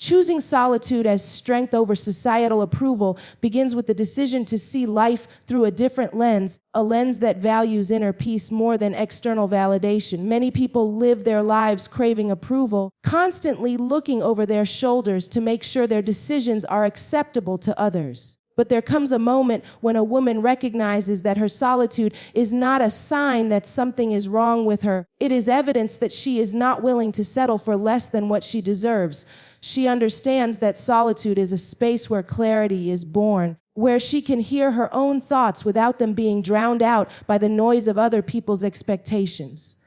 Choosing solitude as strength over societal approval begins with the decision to see life through a different lens, a lens that values inner peace more than external validation. Many people live their lives craving approval, constantly looking over their shoulders to make sure their decisions are acceptable to others. But there comes a moment when a woman recognizes that her solitude is not a sign that something is wrong with her. It is evidence that she is not willing to settle for less than what she deserves. She understands that solitude is a space where clarity is born, where she can hear her own thoughts without them being drowned out by the noise of other people's expectations.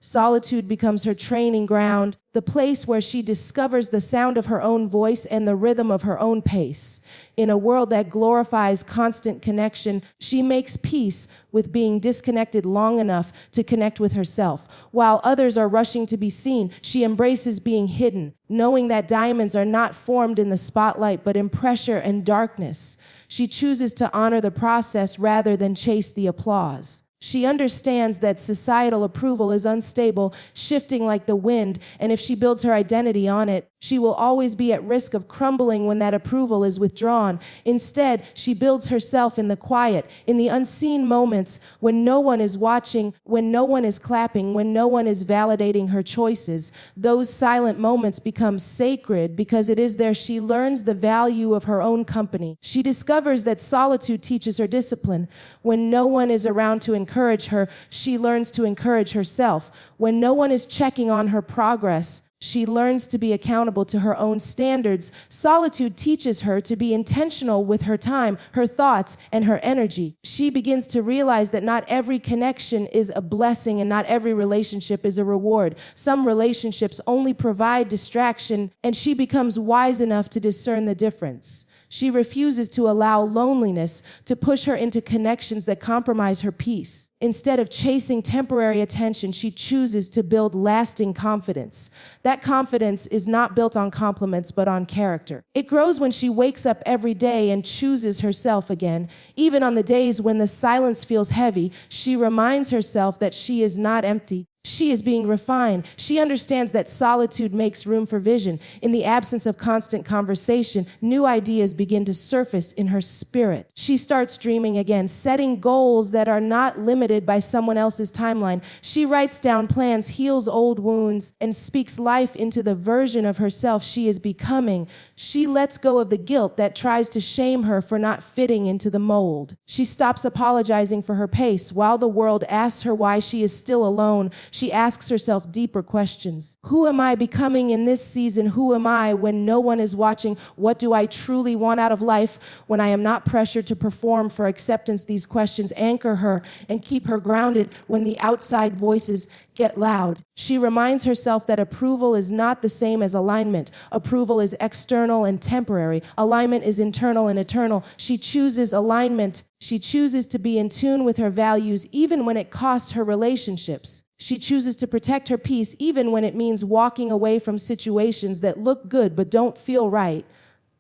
Solitude becomes her training ground, the place where she discovers the sound of her own voice and the rhythm of her own pace. In a world that glorifies constant connection, she makes peace with being disconnected long enough to connect with herself. While others are rushing to be seen, she embraces being hidden, knowing that diamonds are not formed in the spotlight but in pressure and darkness. She chooses to honor the process rather than chase the applause. She understands that societal approval is unstable, shifting like the wind, and if she builds her identity on it, she will always be at risk of crumbling when that approval is withdrawn. Instead, she builds herself in the quiet, in the unseen moments when no one is watching, when no one is clapping, when no one is validating her choices. Those silent moments become sacred because it is there she learns the value of her own company. She discovers that solitude teaches her discipline. When no one is around to encourage her, she learns to encourage herself. When no one is checking on her progress, she learns to be accountable to her own standards. Solitude teaches her to be intentional with her time, her thoughts, and her energy. She begins to realize that not every connection is a blessing and not every relationship is a reward. Some relationships only provide distraction, and she becomes wise enough to discern the difference. She refuses to allow loneliness to push her into connections that compromise her peace. Instead of chasing temporary attention, she chooses to build lasting confidence. That confidence is not built on compliments, but on character. It grows when she wakes up every day and chooses herself again. Even on the days when the silence feels heavy, she reminds herself that she is not empty. She is being refined. She understands that solitude makes room for vision. In the absence of constant conversation, new ideas begin to surface in her spirit. She starts dreaming again, setting goals that are not limited by someone else's timeline. She writes down plans, heals old wounds, and speaks life into the version of herself she is becoming. She lets go of the guilt that tries to shame her for not fitting into the mold. She stops apologizing for her pace. While the world asks her why she is still alone, she asks herself deeper questions. Who am I becoming in this season? Who am I when no one is watching? What do I truly want out of life when I am not pressured to perform for acceptance? These questions anchor her and keep her grounded when the outside voices get loud. She reminds herself that approval is not the same as alignment. Approval is external and temporary. Alignment is internal and eternal. She chooses alignment. She chooses to be in tune with her values even when it costs her relationships. She chooses to protect her peace even when it means walking away from situations that look good but don't feel right.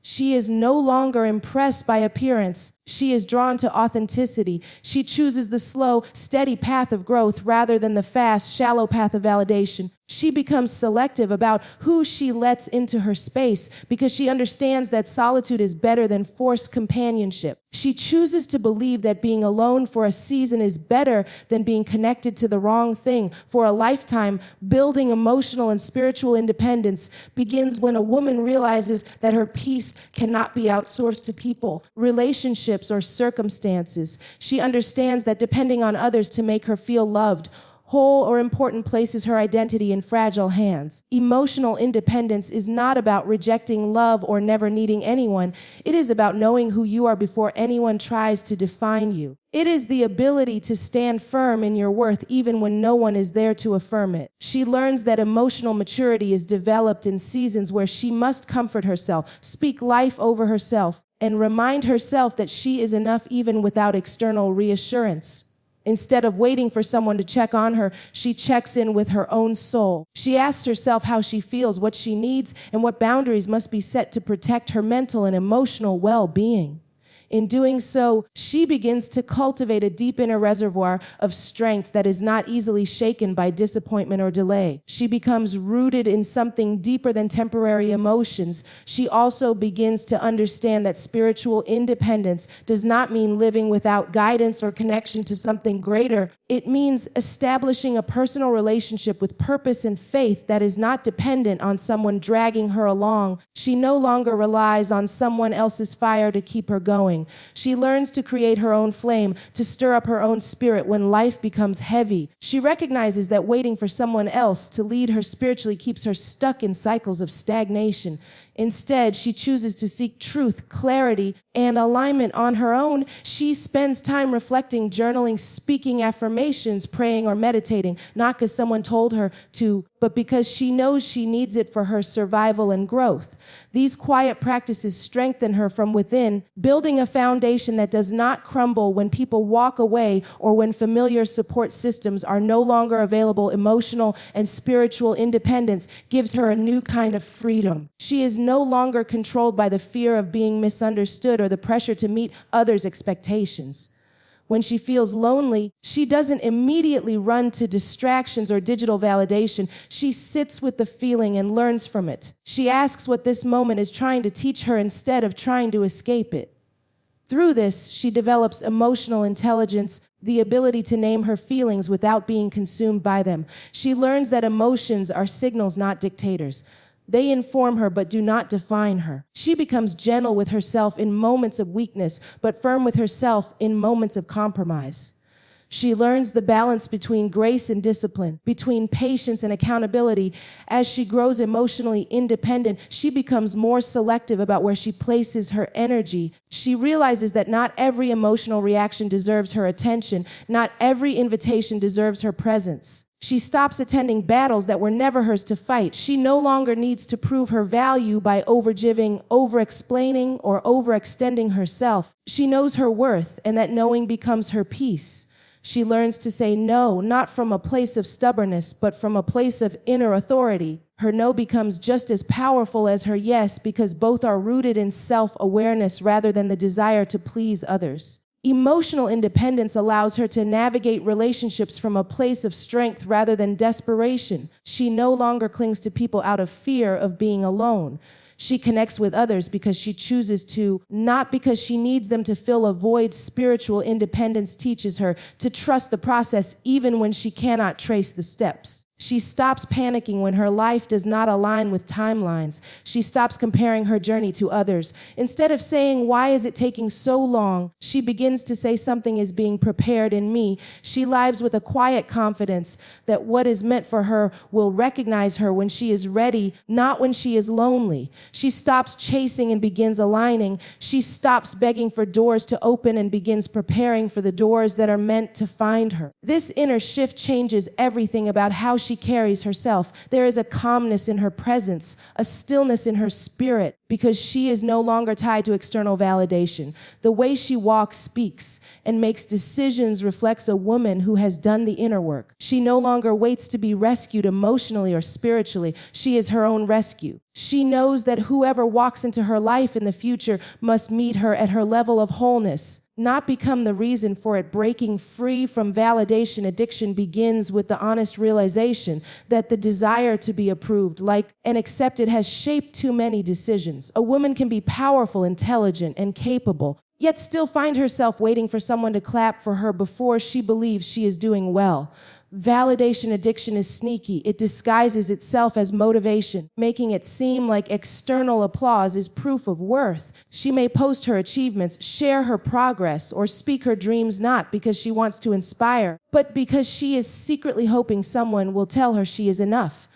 She is no longer impressed by appearance. She is drawn to authenticity. She chooses the slow, steady path of growth rather than the fast, shallow path of validation. She becomes selective about who she lets into her space because she understands that solitude is better than forced companionship. She chooses to believe that being alone for a season is better than being connected to the wrong thing for a lifetime. Building emotional and spiritual independence begins when a woman realizes that her peace cannot be outsourced to people, relationships, or circumstances. She understands that depending on others to make her feel loved, whole, or important places her identity in fragile hands. Emotional independence is not about rejecting love or never needing anyone. It is about knowing who you are before anyone tries to define you. It is the ability to stand firm in your worth even when no one is there to affirm it. She learns that emotional maturity is developed in seasons where she must comfort herself, speak life over herself, and remind herself that she is enough even without external reassurance. Instead of waiting for someone to check on her, she checks in with her own soul. She asks herself how she feels, what she needs, and what boundaries must be set to protect her mental and emotional well-being. In doing so, she begins to cultivate a deep inner reservoir of strength that is not easily shaken by disappointment or delay. She becomes rooted in something deeper than temporary emotions. She also begins to understand that spiritual independence does not mean living without guidance or connection to something greater. It means establishing a personal relationship with purpose and faith that is not dependent on someone dragging her along. She no longer relies on someone else's fire to keep her going. She learns to create her own flame, to stir up her own spirit when life becomes heavy. She recognizes that waiting for someone else to lead her spiritually keeps her stuck in cycles of stagnation. Instead, she chooses to seek truth, clarity, and alignment on her own. She spends time reflecting, journaling, speaking affirmations, praying, or meditating, not because someone told her to, but because she knows she needs it for her survival and growth. These quiet practices strengthen her from within, building a foundation that does not crumble when people walk away or when familiar support systems are no longer available. Emotional and spiritual independence gives her a new kind of freedom. She is no longer controlled by the fear of being misunderstood or the pressure to meet others' expectations. When she feels lonely, she doesn't immediately run to distractions or digital validation. She sits with the feeling and learns from it. She asks what this moment is trying to teach her instead of trying to escape it. Through this, she develops emotional intelligence, the ability to name her feelings without being consumed by them. She learns that emotions are signals, not dictators. They inform her but do not define her. She becomes gentle with herself in moments of weakness, but firm with herself in moments of compromise. She learns the balance between grace and discipline, between patience and accountability. As she grows emotionally independent, she becomes more selective about where she places her energy. She realizes that not every emotional reaction deserves her attention. Not every invitation deserves her presence. She stops attending battles that were never hers to fight. She no longer needs to prove her value by overgiving, over-explaining, or overextending herself. She knows her worth, and that knowing becomes her peace. She learns to say no, not from a place of stubbornness, but from a place of inner authority. Her no becomes just as powerful as her yes because both are rooted in self-awareness rather than the desire to please others. Emotional independence allows her to navigate relationships from a place of strength rather than desperation. She no longer clings to people out of fear of being alone. She connects with others because she chooses to, not because she needs them to fill a void. Spiritual independence teaches her to trust the process even when she cannot trace the steps. She stops panicking when her life does not align with timelines. She stops comparing her journey to others. Instead of saying, "Why is it taking so long?" she begins to say, "Something is being prepared in me." She lives with a quiet confidence that what is meant for her will recognize her when she is ready, not when she is lonely. She stops chasing and begins aligning. She stops begging for doors to open and begins preparing for the doors that are meant to find her. This inner shift changes everything about how she carries herself. There is a calmness in her presence, a stillness in her spirit, because she is no longer tied to external validation. The way she walks, speaks, and makes decisions reflects a woman who has done the inner work. She no longer waits to be rescued emotionally or spiritually. She is her own rescue. She knows that whoever walks into her life in the future must meet her at her level of wholeness, not become the reason for it. Breaking free from validation addiction begins with the honest realization that the desire to be approved, liked, and accepted has shaped too many decisions. A woman can be powerful, intelligent, and capable, yet still find herself waiting for someone to clap for her before she believes she is doing well. Validation addiction is sneaky. It disguises itself as motivation, making it seem like external applause is proof of worth. She may post her achievements, share her progress, or speak her dreams not because she wants to inspire, but because she is secretly hoping someone will tell her she is enough.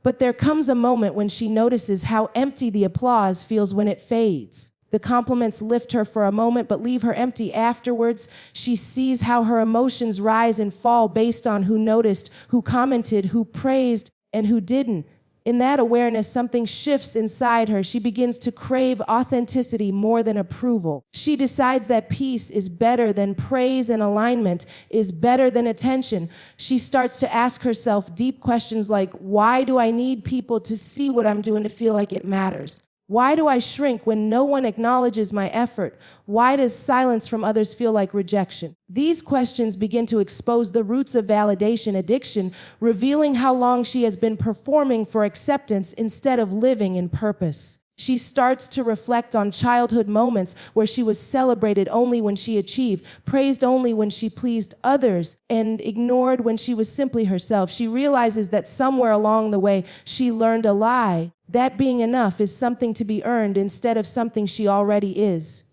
But there comes a moment when she notices how empty the applause feels when it fades. The compliments lift her for a moment, but leave her empty afterwards. She sees how her emotions rise and fall based on who noticed, who commented, who praised, and who didn't. In that awareness, something shifts inside her. She begins to crave authenticity more than approval. She decides that peace is better than praise and alignment is better than attention. She starts to ask herself deep questions like, why do I need people to see what I'm doing to feel like it matters? Why do I shrink when no one acknowledges my effort? Why does silence from others feel like rejection? These questions begin to expose the roots of validation addiction, revealing how long she has been performing for acceptance instead of living in purpose. She starts to reflect on childhood moments where she was celebrated only when she achieved, praised only when she pleased others, and ignored when she was simply herself. She realizes that somewhere along the way, she learned a lie. That being enough is something to be earned instead of something she already is.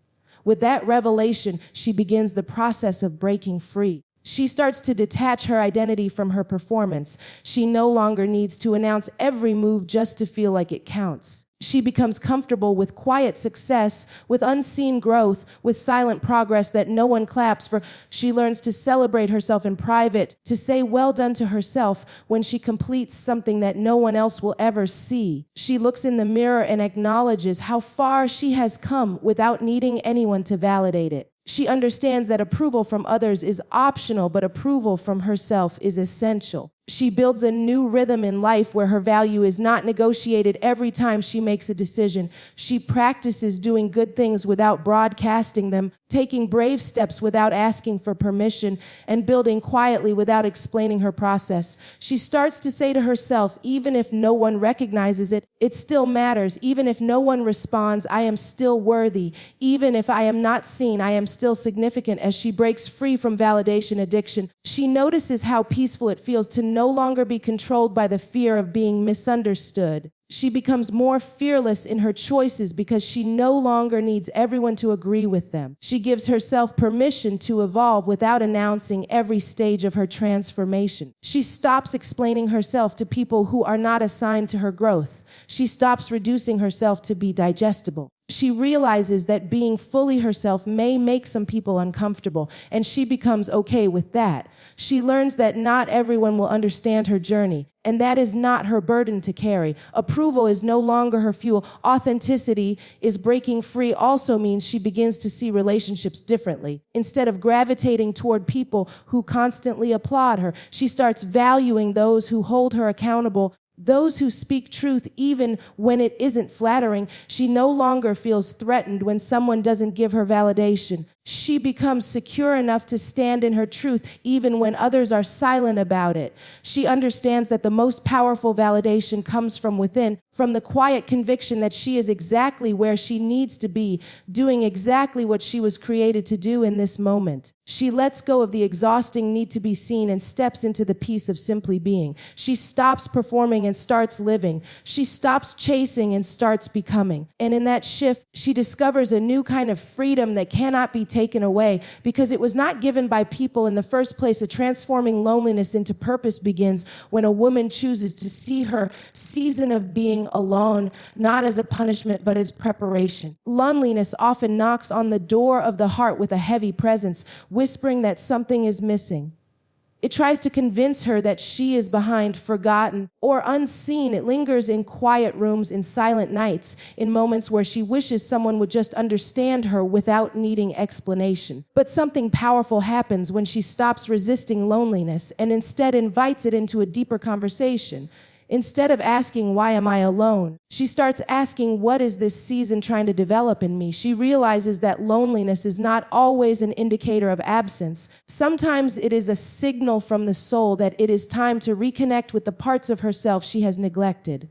With that revelation, she begins the process of breaking free. She starts to detach her identity from her performance. She no longer needs to announce every move just to feel like it counts. She becomes comfortable with quiet success, with unseen growth, with silent progress that no one claps for. She learns to celebrate herself in private, to say well done to herself when she completes something that no one else will ever see. She looks in the mirror and acknowledges how far she has come without needing anyone to validate it. She understands that approval from others is optional, but approval from herself is essential. She builds a new rhythm in life where her value is not negotiated every time she makes a decision. She practices doing good things without broadcasting them, taking brave steps without asking for permission, and building quietly without explaining her process. She starts to say to herself, even if no one recognizes it, it still matters. Even if no one responds, I am still worthy. Even if I am not seen, I am still significant. As she breaks free from validation addiction, she notices how peaceful it feels to no longer be controlled by the fear of being misunderstood. She becomes more fearless in her choices because she no longer needs everyone to agree with them. She gives herself permission to evolve without announcing every stage of her transformation. She stops explaining herself to people who are not assigned to her growth. She stops reducing herself to be digestible. She realizes that being fully herself may make some people uncomfortable, and she becomes okay with that. She learns that not everyone will understand her journey, and that is not her burden to carry. Approval is no longer her fuel. Authenticity is breaking free also means she begins to see relationships differently. Instead of gravitating toward people who constantly applaud her, she starts valuing those who hold her accountable, those who speak truth even when it isn't flattering. She no longer feels threatened when someone doesn't give her validation. She becomes secure enough to stand in her truth even when others are silent about it. She understands that the most powerful validation comes from within, from the quiet conviction that she is exactly where she needs to be, doing exactly what she was created to do in this moment. She lets go of the exhausting need to be seen and steps into the peace of simply being. She stops performing and starts living. She stops chasing and starts becoming. And in that shift, she discovers a new kind of freedom that cannot be taken away because it was not given by people in the first place. A transforming loneliness into purpose begins when a woman chooses to see her season of being alone, not as a punishment, but as preparation. Loneliness often knocks on the door of the heart with a heavy presence, whispering that something is missing. It tries to convince her that she is behind, forgotten, or unseen. It lingers in quiet rooms, in silent nights, in moments where she wishes someone would just understand her without needing explanation. But something powerful happens when she stops resisting loneliness and instead invites it into a deeper conversation. Instead of asking, why am I alone? She starts asking, what is this season trying to develop in me? She realizes that loneliness is not always an indicator of absence. Sometimes it is a signal from the soul that it is time to reconnect with the parts of herself she has neglected.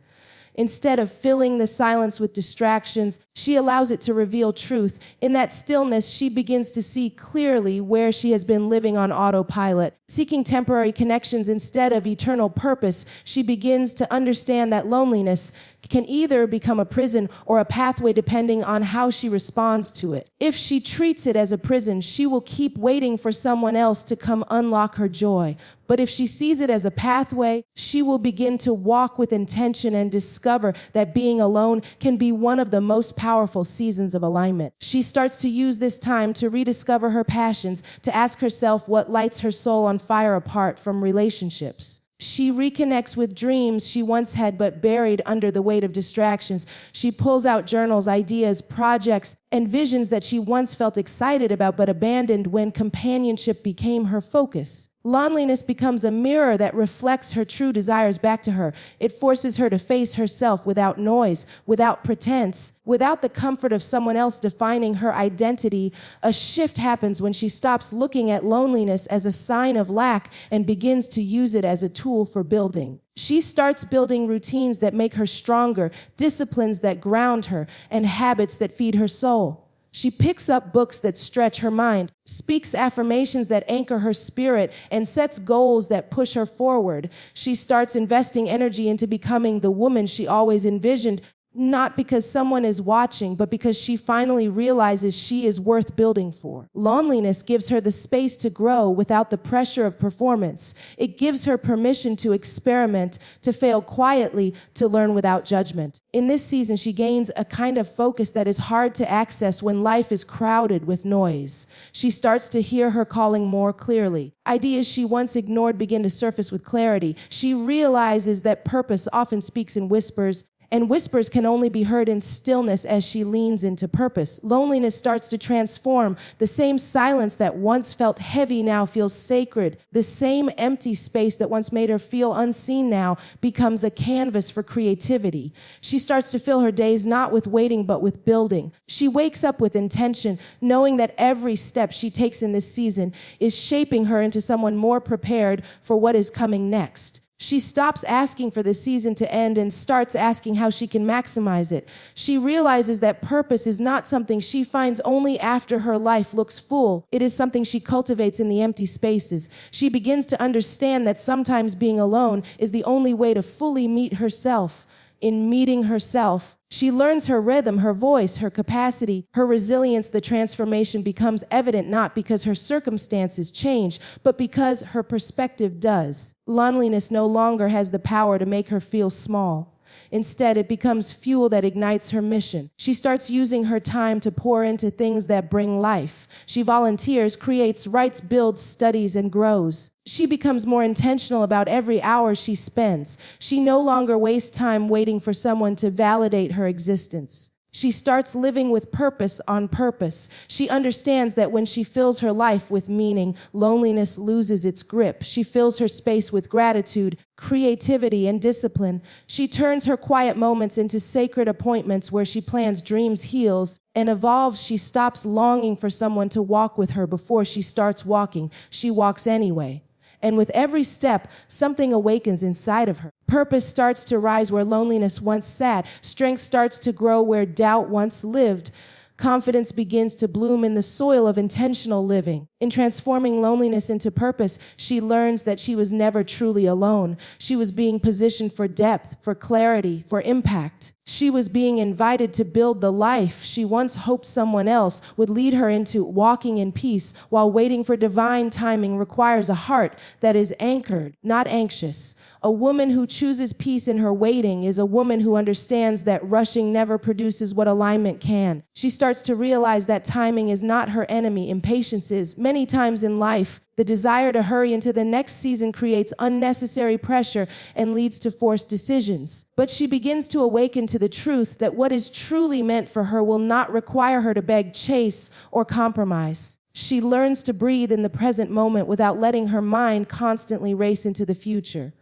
Instead of filling the silence with distractions, she allows it to reveal truth. In that stillness, she begins to see clearly where she has been living on autopilot. Seeking temporary connections instead of eternal purpose, she begins to understand that loneliness can either become a prison or a pathway depending on how she responds to it. If she treats it as a prison, she will keep waiting for someone else to come unlock her joy. But if she sees it as a pathway, she will begin to walk with intention and discover that being alone can be one of the most powerful seasons of alignment. She starts to use this time to rediscover her passions, to ask herself what lights her soul on fire apart from relationships. She reconnects with dreams she once had but buried under the weight of distractions. She pulls out journals, ideas, projects, and visions that she once felt excited about but abandoned when companionship became her focus. Loneliness becomes a mirror that reflects her true desires back to her. It forces her to face herself without noise, without pretense, without the comfort of someone else defining her identity. A shift happens when she stops looking at loneliness as a sign of lack and begins to use it as a tool for building. She starts building routines that make her stronger, disciplines that ground her, and habits that feed her soul. She picks up books that stretch her mind, speaks affirmations that anchor her spirit, and sets goals that push her forward. She starts investing energy into becoming the woman she always envisioned, not because someone is watching, but because she finally realizes she is worth building for. Loneliness gives her the space to grow without the pressure of performance. It gives her permission to experiment, to fail quietly, to learn without judgment. In this season, she gains a kind of focus that is hard to access when life is crowded with noise. She starts to hear her calling more clearly. Ideas she once ignored begin to surface with clarity. She realizes that purpose often speaks in whispers, and whispers can only be heard in stillness as she leans into purpose. Loneliness starts to transform. The same silence that once felt heavy now feels sacred. The same empty space that once made her feel unseen now becomes a canvas for creativity. She starts to fill her days not with waiting but with building. She wakes up with intention, knowing that every step she takes in this season is shaping her into someone more prepared for what is coming next. She stops asking for the season to end and starts asking how she can maximize it. She realizes that purpose is not something she finds only after her life looks full. It is something she cultivates in the empty spaces. She begins to understand that sometimes being alone is the only way to fully meet herself. In meeting herself, she learns her rhythm, her voice, her capacity, her resilience. The transformation becomes evident not because her circumstances change, but because her perspective does. Loneliness no longer has the power to make her feel small. Instead, it becomes fuel that ignites her mission. She starts using her time to pour into things that bring life. She volunteers, creates, writes, builds, studies, and grows. She becomes more intentional about every hour she spends. She no longer wastes time waiting for someone to validate her existence. She starts living with purpose on purpose. She understands that when she fills her life with meaning, loneliness loses its grip. She fills her space with gratitude, creativity, and discipline. She turns her quiet moments into sacred appointments where she plans dreams, heals, and evolves. She stops longing for someone to walk with her before she starts walking. She walks anyway. And with every step, something awakens inside of her. Purpose starts to rise where loneliness once sat. Strength starts to grow where doubt once lived. Confidence begins to bloom in the soil of intentional living. In transforming loneliness into purpose, she learns that she was never truly alone. She was being positioned for depth, for clarity, for impact. She was being invited to build the life she once hoped someone else would lead her into. Walking in peace while waiting for divine timing requires a heart that is anchored, not anxious. A woman who chooses peace in her waiting is a woman who understands that rushing never produces what alignment can. She starts to realize that timing is not her enemy, impatience is. Many times in life, the desire to hurry into the next season creates unnecessary pressure and leads to forced decisions. But she begins to awaken to the truth that what is truly meant for her will not require her to beg, chase, or compromise. She learns to breathe in the present moment without letting her mind constantly race into the future.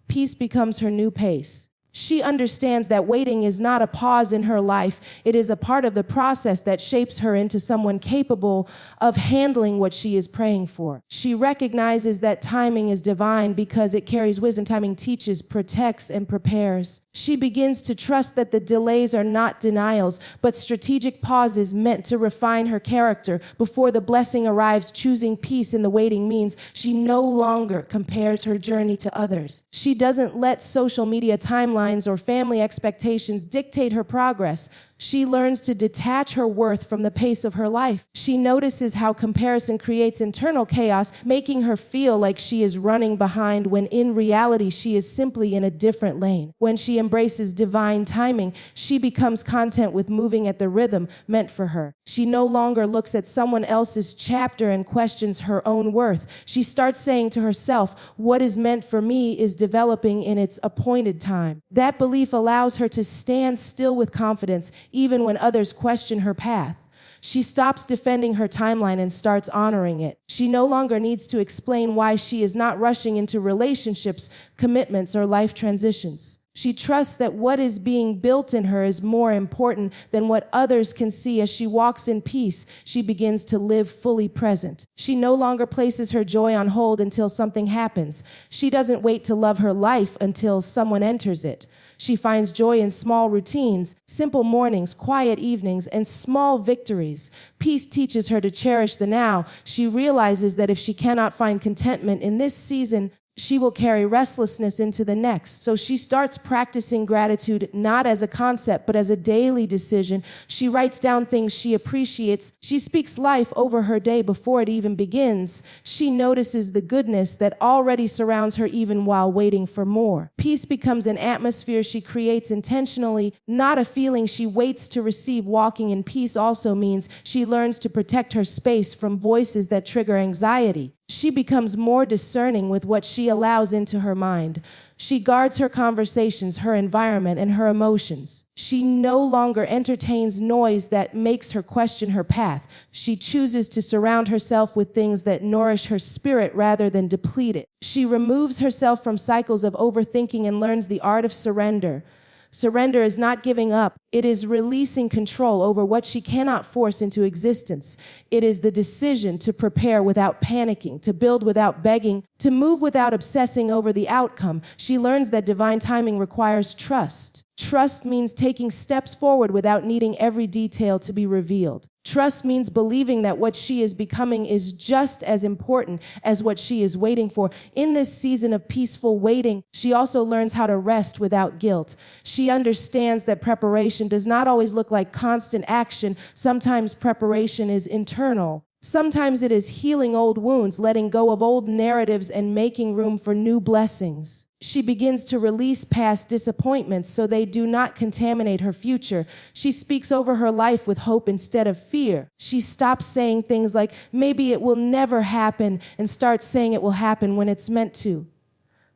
Peace becomes her new pace. She understands that waiting is not a pause in her life. It is a part of the process that shapes her into someone capable of handling what she is praying for. She recognizes that timing is divine because it carries wisdom. Timing teaches, protects, and prepares. She begins to trust that the delays are not denials, but strategic pauses meant to refine her character. Before the blessing arrives, choosing peace in the waiting means she no longer compares her journey to others. She doesn't let social media timelines or family expectations dictate her progress. She learns to detach her worth from the pace of her life. She notices how comparison creates internal chaos, making her feel like she is running behind when in reality she is simply in a different lane. When she embraces divine timing, she becomes content with moving at the rhythm meant for her. She no longer looks at someone else's chapter and questions her own worth. She starts saying to herself, what is meant for me is developing in its appointed time. That belief allows her to stand still with confidence, even when others question her path. She stops defending her timeline and starts honoring it. She no longer needs to explain why she is not rushing into relationships, commitments, or life transitions. She trusts that what is being built in her is more important than what others can see. As she walks in peace, she begins to live fully present. She no longer places her joy on hold until something happens. She doesn't wait to love her life until someone enters it. She finds joy in small routines, simple mornings, quiet evenings, and small victories. Peace teaches her to cherish the now. She realizes that if she cannot find contentment in this season, she will carry restlessness into the next. So she starts practicing gratitude not as a concept, but as a daily decision. She writes down things she appreciates. She speaks life over her day before it even begins. She notices the goodness that already surrounds her even while waiting for more. Peace becomes an atmosphere she creates intentionally, not a feeling she waits to receive. Walking in peace also means she learns to protect her space from voices that trigger anxiety. She becomes more discerning with what she allows into her mind. She guards her conversations, her environment, and her emotions. She no longer entertains noise that makes her question her path. She chooses to surround herself with things that nourish her spirit rather than deplete it. She removes herself from cycles of overthinking and learns the art of surrender. Surrender is not giving up. It is releasing control over what she cannot force into existence. It is the decision to prepare without panicking, to build without begging, to move without obsessing over the outcome. She learns that divine timing requires trust. Trust means taking steps forward without needing every detail to be revealed. Trust means believing that what she is becoming is just as important as what she is waiting for. In this season of peaceful waiting, she also learns how to rest without guilt. She understands that preparation does not always look like constant action. Sometimes preparation is internal. Sometimes it is healing old wounds, letting go of old narratives, and making room for new blessings. She begins to release past disappointments so they do not contaminate her future. She speaks over her life with hope instead of fear. She stops saying things like, maybe it will never happen, and starts saying it will happen when it's meant to.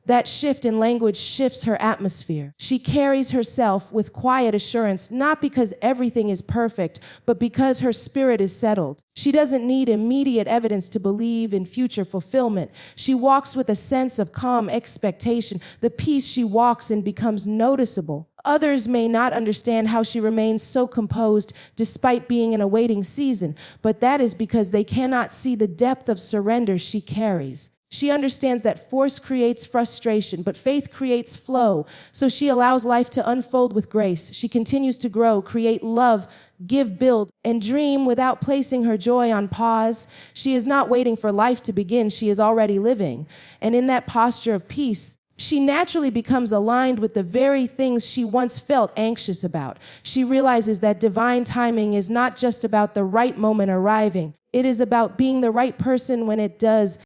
That shift in language shifts her atmosphere. She carries herself with quiet assurance, not because everything is perfect, but because her spirit is settled. She doesn't need immediate evidence to believe in future fulfillment. She walks with a sense of calm expectation. The peace she walks in becomes noticeable. Others may not understand how she remains so composed despite being in a waiting season, but that is because they cannot see the depth of surrender she carries. She understands that force creates frustration, but faith creates flow. So she allows life to unfold with grace. She continues to grow, create love, give, build, and dream without placing her joy on pause. She is not waiting for life to begin. She is already living. And in that posture of peace, she naturally becomes aligned with the very things she once felt anxious about. She realizes that divine timing is not just about the right moment arriving. It is about being the right person when it does.